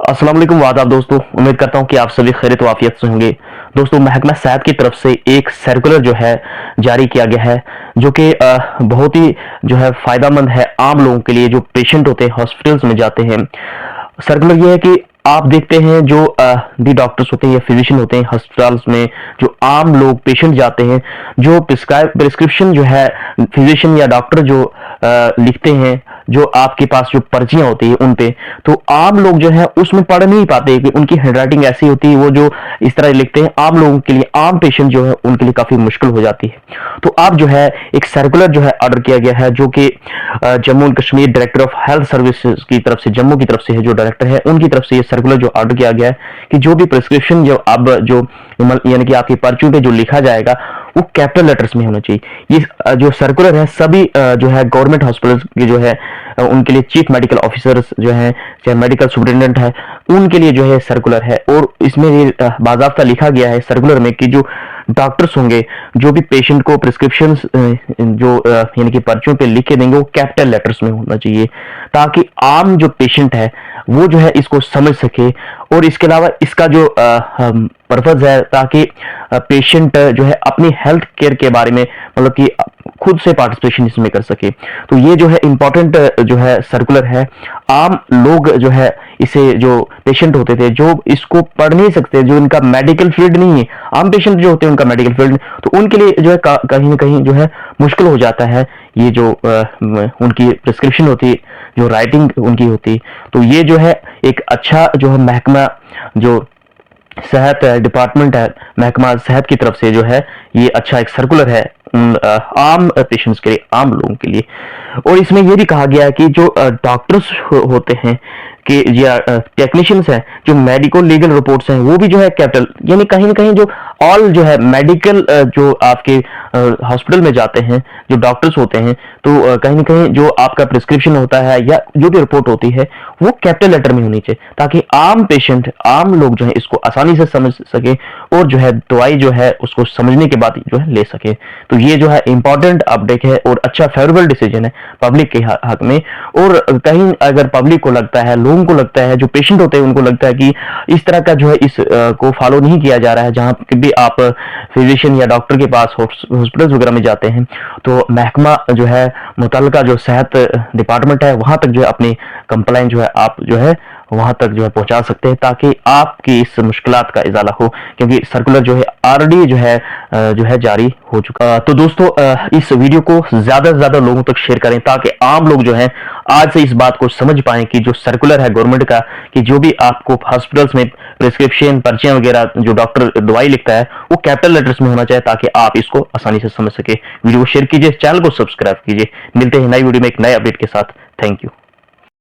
अस्सलाम वालेकुम वादाब दोस्तों, उम्मीद करता हूं कि आप सभी खैरियत व आफियत से होंगे। दोस्तों, महकमा सेहत की तरफ से एक सर्कुलर जो है जारी किया गया है, जो कि बहुत ही जो है फायदेमंद है आम लोगों के लिए जो पेशेंट होते हैं हॉस्पिटल्स में जाते हैं। सर्कुलर ये है कि आप देखते हैं जो दी डॉक्टर्स होते हैं या फिजिशियन होते हैं हॉस्पिटल्स में, जो आम लोग पेशेंट जाते हैं, जो प्रिस्क्रिप्शन जो है फिजिशियन या डॉक्टर जो लिखते हैं, जो आपके पास जो पर्चियां होती है उन पे, तो आम लोग जो है उसमें पढ़ नहीं पाते कि उनकी हैंडराइटिंग ऐसी होती है, वो जो इस तरह लिखते हैं आम लोगों के लिए, आम पेशेंट जो है उनके लिए काफी मुश्किल हो जाती है। तो आप जो है एक सर्कुलर जो है ऑर्डर किया गया है, जो कि Jammu and Kashmir director of health services की तरफ से, जम्मू की तरफ से है, जो डायरेक्टर है उनकी तरफ से ये सर्कुलर जो ऑर्डर किया गया है कि जो भी प्रिस्क्रिप्शन जो अब जो यानी कि आपकी पर्ची पे जो लिखा जाएगा वो कैपिटल लेटर्स में होना चाहिए। ये जो सर्कुलर है सभी जो है गवर्नमेंट हॉस्पिटल के जो है उनके लिए चीफ मेडिकल ऑफिसर्स जो है, चाहे मेडिकल सुपरिटेंडेंट है, उनके लिए जो है सर्कुलर है। और इसमें ये बाकायदा लिखा गया है सर्कुलर में कि जो डॉक्टर्स होंगे जो भी पेशेंट को प्रिस्क्रिप्शन जो यानी कि पर्चियों पे लिख के देंगे वो कैपिटल लेटर्स में होना चाहिए, ताकि आम जो पेशेंट है वो जो है इसको समझ सके। और इसके अलावा इसका जो पर्पज है ताकि पेशेंट जो है अपनी हेल्थ केयर के बारे में मतलब कि खुद से पार्टिसिपेशन इसमें कर सके। तो ये जो है इंपॉर्टेंट जो है सर्कुलर है। आम लोग जो है इसे, जो पेशेंट होते थे जो इसको पढ़ नहीं सकते, जो इनका मेडिकल फील्ड नहीं है, आम पेशेंट जो होते हैं उनका मेडिकल फील्ड, तो उनके लिए जो है कहीं ना कहीं जो है मुश्किल हो जाता है ये जो उनकी प्रिस्क्रिप्शन होती है, जो राइटिंग उनकी होती है। तो ये जो है एक अच्छा जो है महकमा जो सेहत डिपार्टमेंट है, महकमा सेहत की तरफ से जो है ये अच्छा एक सर्कुलर है आम पेशेंट्स के लिए, आम लोगों के लिए। और इसमें यह भी कहा गया है कि जो डॉक्टर्स होते हैं कि या टेक्नीशियंस हैं, जो मेडिको लीगल रिपोर्ट्स हैं, वो भी जो है कैपिटल, यानी कहीं ना कहीं जो ऑल जो है मेडिकल जो आपके हॉस्पिटल में जाते हैं जो डॉक्टर्स होते हैं, तो कहीं ना कहीं जो आपका प्रिस्क्रिप्शन होता है या जो भी रिपोर्ट होती है वो कैपिटल लेटर में होनी चाहिए, ताकि आम पेशेंट, आम लोग जो है इसको आसानी से समझ सके और जो है दवाई जो है उसको समझने के बाद जो है ले सके। तो ये जो है इंपॉर्टेंट अपडेट है और अच्छा फेवरेबल डिसीजन है पब्लिक के हक में। और कहीं अगर पब्लिक को लगता है, लोगों को लगता है, जो पेशेंट होते हैं उनको लगता है कि इस तरह का जो है इस को फॉलो नहीं किया जा रहा है, जहां भी आप फिजिशियन या डॉक्टर के पास हॉस्पिटल वगैरह में जाते हैं, तो महकमा जो है मुतल्लिका जो सेहत डिपार्टमेंट है वहां तक जो है अपनी कंप्लेंट जो है आप जो है वहां तक जो है पहुंचा सकते हैं, ताकि आपकी इस मुश्किलात का इजाला हो, क्योंकि सर्कुलर जो है ऑलरेडी जो है जारी हो चुका। तो दोस्तों, इस वीडियो को ज्यादा से ज्यादा लोगों तक शेयर करें, ताकि आम लोग जो है आज से इस बात को समझ पाएं कि जो सर्कुलर है गवर्नमेंट का, कि जो भी आपको हॉस्पिटल्स में प्रिस्क्रिप्शन पर्चियां वगैरह जो डॉक्टर दवाई लिखता है वो कैपिटल लेटर्स में होना चाहिए, ताकि आप इसको आसानी से समझ सके। वीडियो को शेयर कीजिए, चैनल को सब्सक्राइब कीजिए। मिलते हैं नई वीडियो में एक नए अपडेट के साथ। Thank you.